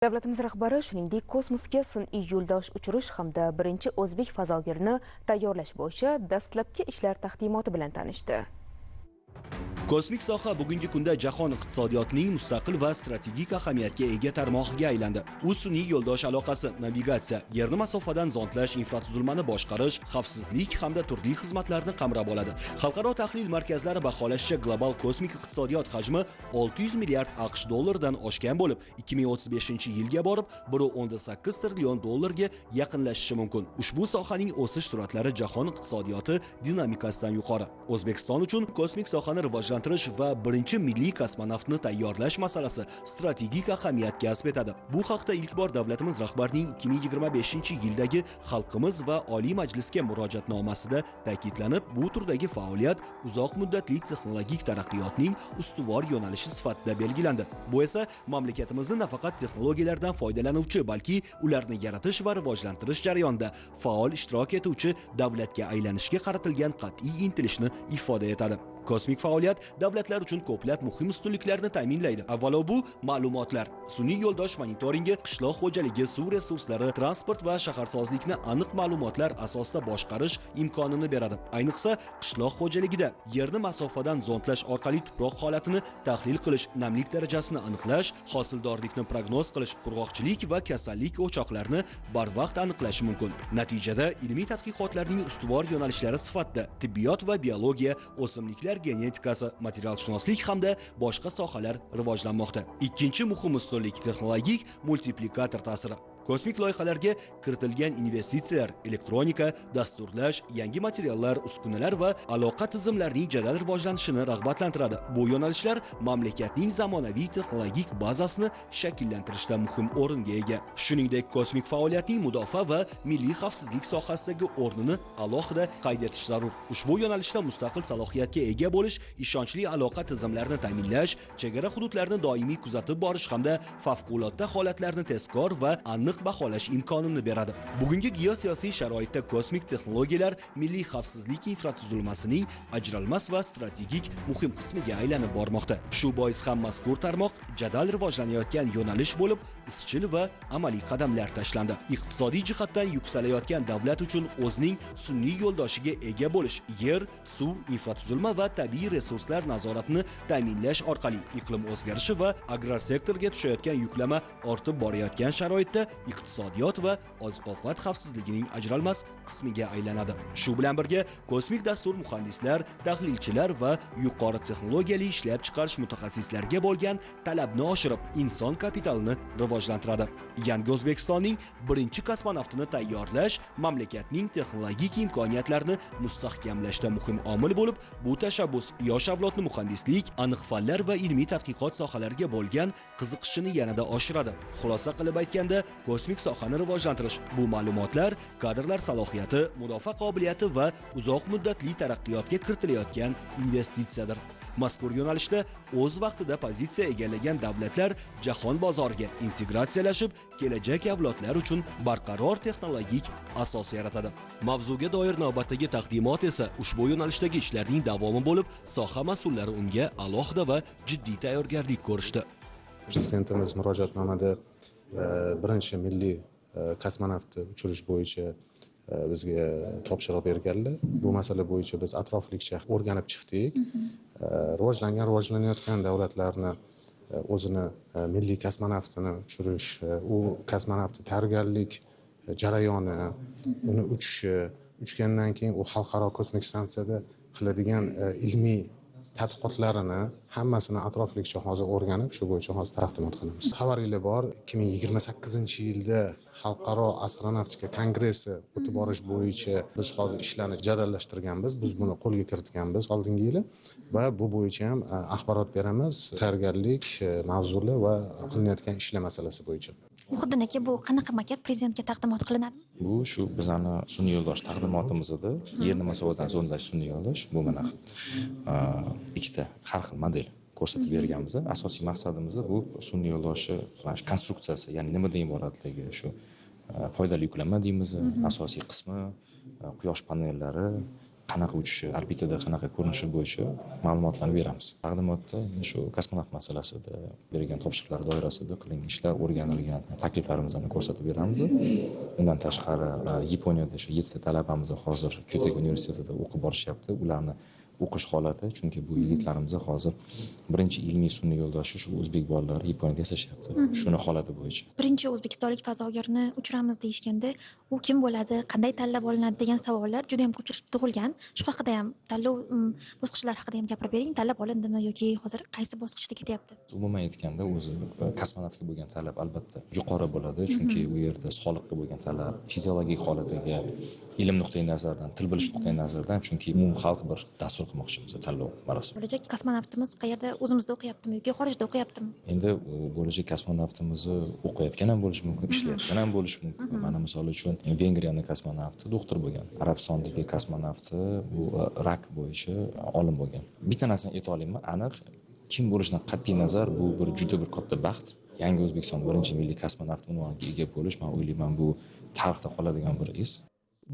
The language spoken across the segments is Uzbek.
Davlatimiz rahbari shuningdek kosmosga sun'iy yo'ldosh uchirish hamda birinchi o'zbek fazogirini tayyorlash bo'yicha dastlabki ishlar taqdimoti bilan tanishdi. Kosmik soha bugungi kunda jahon iqtisodiyotining mustaqil va strategik ahamiyatga ega tarmog'iga aylandi. U sun'iy yo'ldosh aloqasi, navigatsiya, yerni masofadan zondlash, infratuzilmani boshqarish, xavfsizlik hamda turli xizmatlarni qamrab oladi. Xalqaro tahlil markazlari baholashicha global kosmik iqtisodiyot hajmi 600 milliard AQSh dollaridan oshgan bo'lib, 2035-yilga borib 1.8 trillion dollarga yaqinlashishi mumkin. Ushbu sohaning o'sish sur'atlari jahon iqtisodiyoti dinamikasidan yuqori. O'zbekiston uchun kosmik sohani rivojlantirish va birinchi milliy kosmonavtni tayyorlash masalasi strategik ahamiyat kasb etadi. Bu haqda ilk bor davlatimiz rahbarining 2025-yildagi Xalqimiz va Oliy Majlisga murojaatnomasida ta'kidlanib, bu turdagi faoliyat uzoq muddatli texnologik taraqqiyotning ustuvor yo'nalishi sifatida belgilandi. Bu esa mamlakatimizni nafaqat texnologiyalardan foydalanuvchi, balki ularni yaratish va rivojlantirish jarayonida faol ishtirok etuvchi davlatga aylanishga qaratilgan qat'iy intilishni ifoda etadi. Kosmik faoliyat davlatlar uchun ko'plab muhim ustunliklarni ta'minlaydi. Avvalo bu ma'lumotlar, sun'iy yo'ldosh monitoringi, qishloq xo'jaligi, suv resurslari, transport va shaharsozlikni aniq ma'lumotlar asosida boshqarish imkonini beradi. Ayniqsa, qishloq xo'jaligida yerni masofadan zondlash orqali tuproq holatini tahlil qilish, namlik darajasini aniqlash, hosildorlikni prognoz qilish, qurg'oqchilik va kasallik o'choqlarini barvaqt aniqlash mumkin. Natijada ilmiy tadqiqotlarning ustuvor yo'nalishlari sifatida tibbiyot va biologiya, o'simliklar genetikasi, materialshunoslik hamda boshqa sohalar rivojlanmoqda. Ikkinchi muhim ustunlik texnologik multiplikator ta'siri. Kosmik loyihalarga kiritilgan investitsiyalar, elektronika, dasturlash, yangi materiallar, uskunalar va aloqa tizimlarining jadal rivojlanishini rag'batlantiradi. Bu yo'nalishlar mamlakatning zamonaviy texnologik bazasini shakllantirishda muhim o'ringa ega. Shuningdek, kosmik faoliyatning mudofaa va milliy xavfsizlik sohasidagi o'rnini alohida qayd etish zarur. Ushbu yo'nalishda mustaqil salohiyatga ega bo'lish, ishonchli aloqa tizimlarini ta'minlash, chegara hududlarini doimiy kuzatib borish hamda favqulodda holatlarni tezkor va aniq baholash imkonini beradi. Bugungi geosiyosiy sharoitda kosmik texnologiyalar milliy xavfsizlik infratuzilmasining ajralmas va strategik muhim qismiga aylanib bormoqda. Shu bois ham mazkur tarmoq jadal rivojlanayotgan yo'nalish bo'lib, izchil va amaliy qadamlar tashlandi. Iqtisodiy jihatdan yuksalayotgan davlat uchun o'zining sun'iy yo'ldoshiga ega bo'lish, yer, suv, infratuzilma va tabiiy resurslar nazoratini ta'minlash orqali iqlim o'zgarishi va agrar sektorga tushayotgan yuklama ortib borayotgan sharoitda iqtisodiyot va oziq-ovqat xavfsizligining ajralmas qismiga aylanadi. Shu bilan birga kosmik dastur muhandislar, tahlilchilar va yuqori texnologiyali ishlab chiqarish mutaxassislariga bo'lgan talabni oshirib, inson kapitalini rivojlantiradi. Yangi O'zbekistonning birinchi kosmonavtini tayyorlash mamlakatning texnologik imkoniyatlarini mustahkamlashda muhim omil bo'lib, bu tashabbus yosh avlodni muhandislik, aniq fanlar va ilmiy tadqiqot sohalariga bo'lgan qiziqishini yanada oshiradi. Xulosa qilib aytganda, kosmik sohani rivojlantirish bu ma'lumotlar, kadrlar salohiyati, mudofaa qobiliyati va uzoq muddatli taraqqiyotga kiritilayotgan investitsiyadir. Mazkur yo'nalishda o'z vaqtida pozitsiya egallagan davlatlar jahon bozoriga integratsiyalashib, kelajak avlodlar uchun barqaror texnologik asos yaratadi. Mavzuga doir navbatdagi taqdimot esa ushbu yo'nalishdagi ishlarning davomi bo'lib, soha mas'ullari unga alohida va jiddiy tayyorgarlik ko'rishdi. Prezidentimiz murojaatnomada birinchi milliy kosmonavtni uchirish bo'yicha bizga topshiriq berganlar. Bu masala bo'yicha biz atroflicha o'rganib chiqdik. Rivojlanayotgan davlatlarni o'zini milliy kosmonavtini uchirish, u kosmonavtni tayyorgarlik jarayoni, uni uchgandan keyin u xalqaro kosmik stansiyada qiladigan ilmiy tadqiqotlarini hammasini atroflicha hozir o'rganib, shu bo'yicha hozir taqdimot qilamiz. Xabaringlar bor, 2028-yilda Xalqaro astronavtika kongressi o'tib borish bo'yicha biz hozir ishlarni jadallashtirganmiz. Biz buni qo'lga kiritganmiz oldingi yili va bu bo'yicha ham axborot beramiz, tayyorgarlik mavzuli va qilinayotgan ishlar masalasi bo'yicha. Muhiddin aka, bu qanaqa maket prezidentga taqdimot qilinadi? Bu shu bizning sun'iy yo'ldosh taqdimotimiz edi. Yerni masofadan zondlash sun'iy yo'ldosh. Bu mana ikkita har xil model ko'rsatib berganmiz. Asosiy maqsadimiz bu sun'iy yo'ldoshni konstruksiyasi, ya'ni nimadan iboratligi, shu foydali yuklama deymiz, asosiy qismi, quyosh panellari, qanaqa uchishi, orbitada qanaqa ko'rinishi bo'yicha ma'lumotlarni beramiz. Taqdimotda shu kosmonavt masalasida berilgan topshiriqlar doirasida qilingan ishlar, o'rganilgan takliflarimizni ko'rsatib beramiz. Undan tashqari Yaponiyada shu 7 ta talabamiz hozir Kyoto universitetida o'qib borishyapti. Ularni o'qish holati, chunki bu yigitlarimiz hozir birinchi ilmiy sun'iy yo'ldoshi shu o'zbek bolalari Yaponiyada yashashyapti. Shuni holati bo'yicha. Birinchi o'zbekistonlik fazogirni uchiramiz deyishganda, u kim bo'ladi, qanday tanlab olinadi degan savollar juda ham ko'pchilik tug'ilgan. Shu haqida ham tanlov bosqichlari haqida ham gapirib bering. Tanlab olindimi yoki hozir qaysi bosqichda ketyapti? Umuman aytganda, o'zi kosmonavtga bo'lgan talab albatta yuqori bo'ladi, chunki u yerda sog'liqqa bo'lgan talab, fiziologik holatiga, ilm nuqtai nazaridan, til bilish nuqtai nazaridan, chunki umumxalq bir dastur qilmoqchimiz tanlov marosimi. Bo'lajak kosmonavtimiz qayerda, o'zimizda o'qiyaptimi yoki xorijda o'qiyaptimi? Endi bo'lajak kosmonavtimiz o'qiyotgan ham bo'lishi mumkin, ishlayotgan ham bo'lishi mumkin. Mana misol uchun Vengriyaning kosmonavti doktor bo'lgan, Arabistondagi kosmonavti bu rak bo'yicha olim bo'lgan. Bitta narsani ayta olaman, aniq kim bo'lishidan qat'iy nazar bu bir juda bir katta baxt. Yangi O'zbekiston birinchi milliy kosmonavt unvoniga ega bo'lish, men o'ylayman, bu tarixda qoladigan bir iz.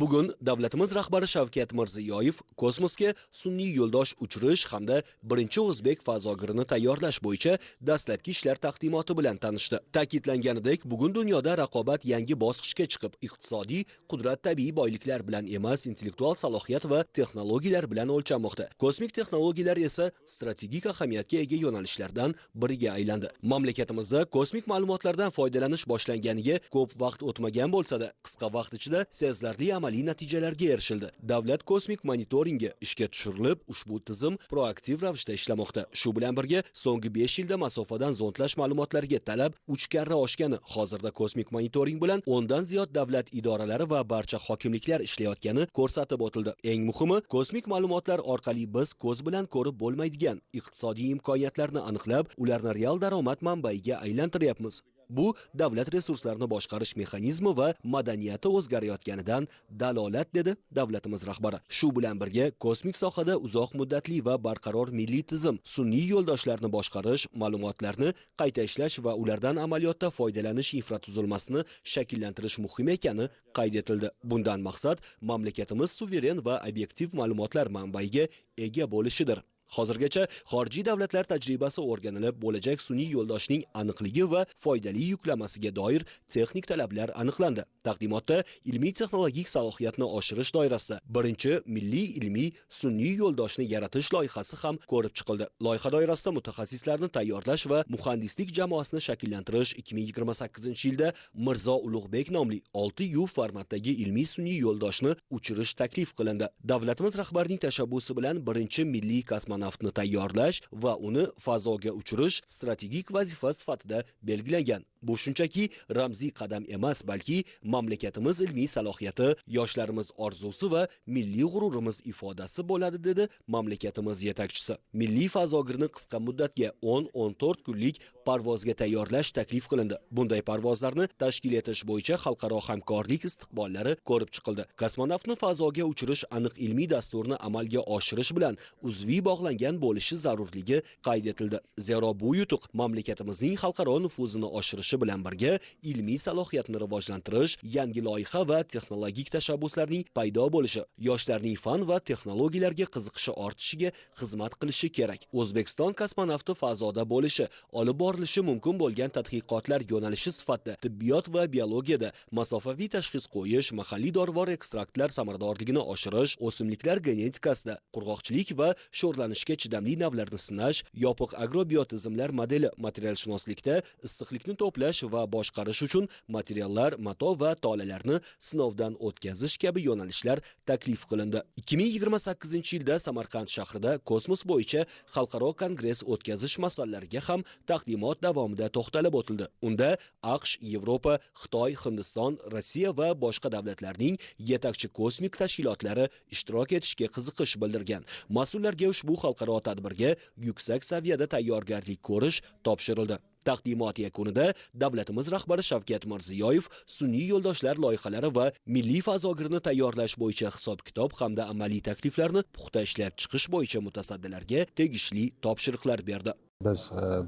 Bugun davlatimiz rahbari Shavkat Mirziyoyev kosmosga sun'iy yo'ldosh uchirish hamda birinchi o'zbek fazogirini tayyorlash bo'yicha dastlabki ishlar taqdimoti bilan tanishdi. Ta'kidlanganidek, bugun dunyoda raqobat yangi bosqichga chiqib, iqtisodiy qudrat tabiiy boyliklar bilan emas, intellektual salohiyat va texnologiyalar bilan o'lchanmoqda. Kosmik texnologiyalar esa strategik ahamiyatga ega yo'nalishlardan biriga aylandi. Mamlakatimizda kosmik ma'lumotlardan foydalanish boshlanganiga ko'p vaqt o'tmagan bo'lsa-da, qisqa vaqt ichida sezilarli amaliy natijalarga erishildi. Davlat kosmik monitoringi ishga tushirilib, ushbu tizim proaktiv ravishda ishlamoqda. Shu bilan birga so'nggi 5 yilda masofadan zondlash ma'lumotlariga talab 3 karra oshgani, hozirda kosmik monitoring bilan 10 dan ziyod davlat idoralari va barcha hokimliklar ishlayotgani ko'rsatib o'tildi. Eng muhimi, kosmik ma'lumotlar orqali biz ko'z bilan ko'rib bo'lmaydigan iqtisodiy imkoniyatlarni aniqlab, ularni real daromad manbaiga aylantiryapmiz. Bu davlat resurslarini boshqarish mexanizmi va madaniyati o'zgarayotganidan dalolat, dedi davlatimiz rahbari. Shu bilan birga kosmik sohada uzoq muddatli va barqaror milliy tizim, sun'iy yo'ldoshlarni boshqarish, ma'lumotlarni qayta ishlash va ulardan amaliyotda foydalanish infratuzilmasini shakllantirish muhim ekani qayd etildi. Bundan maqsad mamlakatimiz suveren va obyektiv ma'lumotlar manbaiga ega bo'lishidir. Hozirgacha xorijiy davlatlar tajribasi o'rganilib, bo'lajak sun'iy yo'ldoshning aniqligi va foydali yuklamasiga doir texnik talablar aniqlandi. Taqdimotda ilmiy texnologik salohiyatni oshirish doirasida birinchi milliy ilmiy sun'iy yo'ldoshni yaratish loyihasi ham ko'rib chiqildi. Loyiha doirasida mutaxassislarni tayyorlash va muhandislik jamoasini shakllantirish 2028-yilda Mirzo Ulug'bek nomli 6U formatdagi ilmiy sun'iy yo'ldoshni uchirish taklif qilindi. Davlatimiz rahbarining tashabbusi bilan birinchi milliy kosmonavtni tayyorlash va uni fazoga uchirish strategik vazifa sifatida belgilangan. Bu shunchaki ramziy qadam emas, balki mamlakatimiz ilmiy salohiyati, yoshlarimiz orzusi va milliy g'ururimiz ifodasi bo'ladi, dedi mamlakatimiz yetakchisi. Milliy fazogirni qisqa muddatga 10-14 kunlik parvozga tayyorlash taklif qilindi. Bunday parvozlarni tashkil etish bo'yicha xalqaro hamkorlik istiqbollari ko'rib chiqildi. Kosmonavtni fazoga uchirish aniq ilmiy dasturni amalga oshirish bilan uzviy bog'langan bo'lishi zarurligi qayd etildi. Zero bu yutuq mamlakatimizning xalqaro nufuzini oshirishi bilan birga ilmiy salohiyatni rivojlantirish, yangi loyiha va texnologik tashabbuslarning paydo bo'lishi, yoshlarning fan va texnologiyalarga qiziqishi ortishiga xizmat qilishi kerak. O'zbekiston kosmonavti fazoda bo'lishi, olib borilishi mumkin bo'lgan tadqiqotlar yo'nalishi sifatida tibbiyot va biologiyada masofaviy tashxis qo'yish, mahalliy dorivor ekstraktlar samaradorligini oshirish, o'simliklar genetikasida qurg'oqchilik va sho'rlanishga chidamli navlarni sinash, yopiq agrobiotizmlar modeli, materialshunoslikda issiqlikni to'plash va boshqarish uchun materiallar, mato va tolalarni sinovdan o'tkazish kabi yo'nalishlar taklif qilindi. 2028-yilda Samarqand shahrida kosmos bo'yicha xalqaro kongress o'tkazish masalalariga ham taqdimot davomida to'xtalib o'tildi. Unda AQSh, Yevropa, Xitoy, Hindiston, Rossiya va boshqa davlatlarning yetakchi kosmik tashkilotlari ishtirok etishga qiziqish bildirgan. Mas'ullarga ushbu xalqaro tadbirga yuksak saviyada tayyorgarlik ko'rish topshirildi. Taqdimot yakunida davlatimiz rahbari Shavkat Mirziyoyev sun'iy yo'ldoshlar loyihalari va milliy fazogirni tayyorlash bo'yicha hisob-kitob hamda amaliy takliflarni puxta ishlab chiqish bo'yicha mutasaddilarga tegishli topshiriqlar berdi. Biz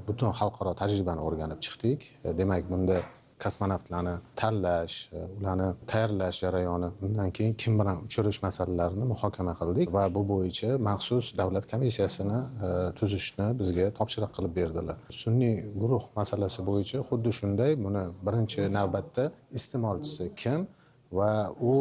butun xalqaro tajribani o'rganib chiqdik. Demak, bunda kosmonavtlarni tanlash, ularni tayyorlash jarayoni, undan keyin kim bilan uchirish masalalarini muhokama qildik va bu bo'yicha maxsus davlat komissiyasini tuzishni bizga topshiriq qilib berdilar. Sun'iy guruh masalasi bo'yicha xuddi shunday, buni birinchi navbatda iste'molchisi kim va u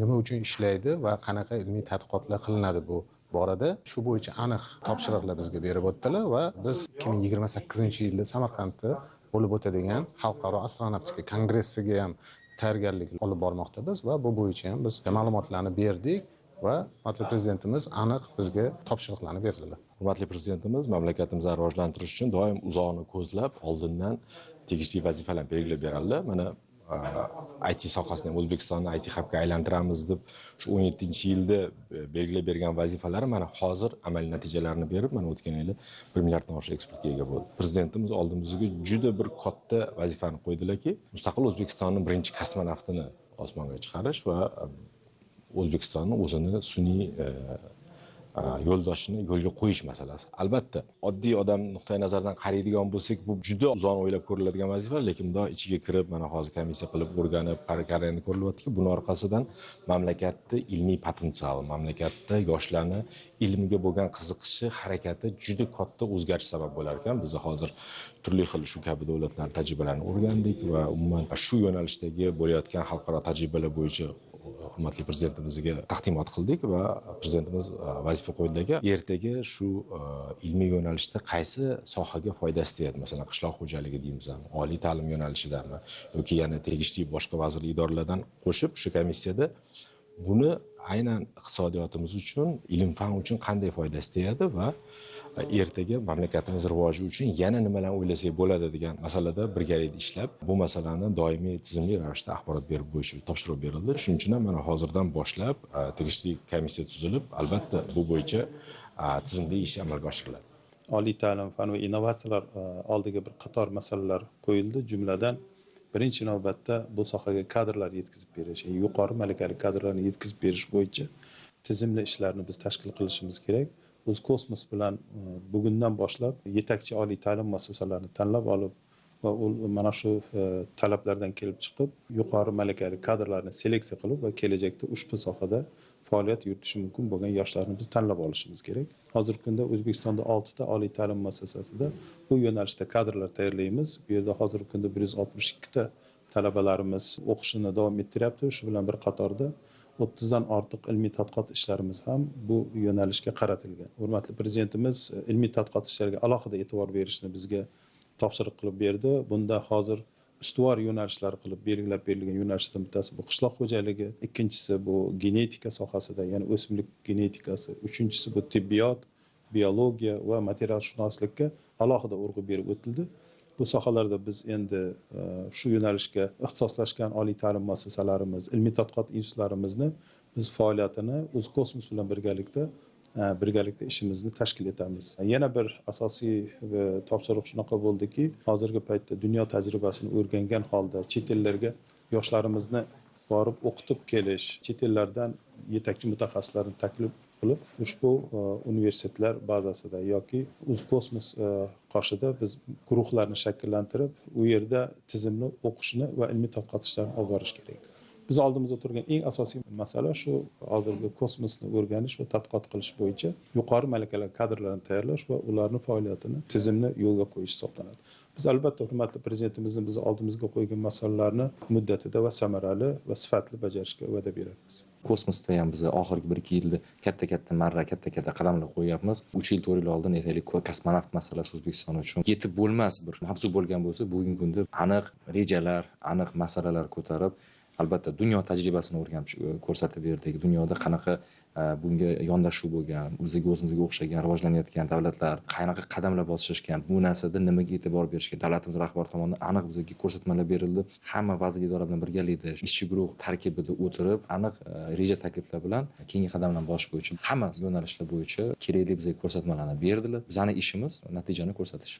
nima uchun ishlaydi va qanaqa ilmiy tadqiqotlar qilinadi bu borada shu bo'yicha aniq topshiriqlar bizga berib o'tdilar va biz 2028-yilda Samarqandda bo'lib o'tadigan xalqaro astronavtika kongressiga ham tayyorgarlik olib bormoqdamiz va bu bo'yicha ham biz ma'lumotlarni berdik va hurmatli prezidentimiz aniq bizga topshiriqlarni berdilar. Hurmatli prezidentimiz mamlakatimizni rivojlantirish uchun doim uzoqni ko'zlab, oldindan tegishli vazifalar belgilab beradilar. Mana IT sohasini O'zbekistonni IT hubga aylantiramiz deb shu 17-yilda belgilab bergan vazifalari mana hozir amaliy natijalarini berib, mana o'tgan yili 1 milliarddan ortiq eksportga ega bo'ldi. Prezidentimiz oldimizga juda bir katta vazifani qo'ydilarki, mustaqil O'zbekistonning birinchi kosmonavtini osmonga chiqarish va O'zbekistonni o'zini sun'iy yo'ldoshini yo'lga qo'yish masalasi. Albatta, oddiy odam nuqtai nazaridan qaraydigan bo'lsak, bu juda uzoq o'ylab ko'riladigan vazifa, lekin bunday ichiga kirib, mana hozir komissiya qilib o'rganib, qaraganda ko'rilyaptiki, buning orqasidan mamlakatda ilmiy potensial, mamlakatda yoshlarni ilmga bo'lgan qiziqishi, harakati juda katta o'zgarish sabab bo'lar ekan. Biz hozir turli xil shu kabi davlatlar tajribalarini o'rgandik va umuman shu yo'nalishdagi bo'layotgan xalqaro tajribalar bo'yicha hurmatli prezidentimizga taqdimot qildik va prezidentimiz vazifa qo'ydilarki, ertaga shu ilmiy yo'nalishda qaysi sohaga foydasi tegadi, masalan qishloq xo'jaligi deymizmi, oliy ta'lim yo'nalishidami yoki yana tegishli boshqa vazirlik idoralardan qo'shib shu komissiyada buni aynan iqtisodiyotimiz uchun, ilm fan uchun qanday foydasi tegadi va ertaga mamlakatimiz rivoji uchun yana nimalarni o'ylasak bo'ladi degan masalada birgalikda ishlab, bu masalani doimiy tizimli ravishda axborot berib bo'lish topshiriq berildi. Shuning uchun ham mana hozirdan boshlab tegishli komissiya tuzilib, albatta bu bo'yicha tizimli ish amalga oshiriladi. Oliy ta'lim, fan va innovatsiyalar oldiga bir qator masalalar qo'yildi. Jumladan birinchi navbatda bu sohaga kadrlar yetkazib berish, yuqori malakali kadrlarni yetkazib berish bo'yicha tizimli ishlarni biz tashkil qilishimiz kerak. O'zkosmos bilan bugundan boshlab yetakchi oliy ta'lim muassasalarini tanlab olib va mana shu talablardan kelib chiqib yuqori malakali kadrlarni seleksiya qilib va kelajakda ushbu sohada faoliyat yuritishi mumkin bo'lgan yoshlarni biz tanlab olishimiz kerak. Hozirgi kunda O'zbekistonda 6 ta oliy ta'lim muassasasida bu yo'nalishda kadrlar tayyorlaymiz. Bu yerda hozirgi kunda 162 ta talabalarimiz o'qishini davom ettiryapti. Shu bilan bir qatorda 30 dan ortiq ilmiy tadqiqot ishlarimiz ham bu yo'nalishga qaratilgan. Hurmatli prezidentimiz ilmiy tadqiqot ishlariga alohida e'tibor berishni bizga topshiriq qilib berdi. Bunda hozir ustuvor yo'nalishlar qilib belgilab berilgan yo'nalishlardan bittasi bu qishloq xo'jaligi, ikkinchisi bu genetika sohasida, ya'ni o'simlik genetikasi, uchinchisi bu tibbiyot, biologiya va materialshunoslikka alohida urg'u berib o'tildi. Bu sohalarda biz endi shu yo'nalishga ixtisoslashgan oliy ta'lim muassasalarimiz, ilmiy tadqiqot institutlarimizni biz faoliyatini O'zkosmos bilan birgalikda ishimizni tashkil etamiz. Yana bir asosiy topshiriq shunaqa bo'ldiki, hozirgi paytda dunyo tajribasini o'rgangan holda chet ellarga yoshlarimizni borib o'qitib kelish, chet ellardan yetakchi mutaxassislarni taklif qilib ushbu universitetlar bazasida yoki O'zkosmos qoshida biz guruhlarni shakllantirib, u yerda tizimli o'qishni va ilmiy tadqiqot ishlarini olib borish kerak. Biz oldimizda turgan eng asosiy masala shu hozirgi kosmosni o'rganish va tadqiqot qilish bo'yicha yuqori malakali kadrlarni tayyorlash va ularning faoliyatini tizimli yo'lga qo'yish hisoblanadi. Biz albatta hurmatli prezidentimizning biz oldimizga qo'ygan masalalarni muddatida va samarali va sifatli bajarishga va'da beramiz. Kosmosda ham biz oxirgi 1-2 yilda katta marra, katta qadamlar qo'yyapmiz. 3 yil 4 yil oldin aytaylik kosmonavt masalasi O'zbekiston uchun yetib bo'lmas bir mavzu bo'lgan bo'lsa, bugungi kunda aniq rejalar, aniq masalalar ko'tarib, albatta dunyo tajribasini o'rganib ko'rsatib berdik. Dunyoda qanaqa bunga yondashuv bo'lgan, bizga o'zimizga o'xshagan rivojlanayotgan davlatlar qanaqa qadamlar bosishgan, bu narsada nimaga e'tibor berishga davlatimiz rahbari tomonidan aniq bizga ko'rsatmalar berildi. Hamma vazirlik idora bilan birgalikda ishchi guruh tarkibida o'tirib, aniq reja takliflar bilan keyingi qadamlarni bosish bo'yicha hamma yo'nalishlar bo'yicha kerakli bizga ko'rsatmalarni berdilar. Bizning ishimiz natijani ko'rsatish.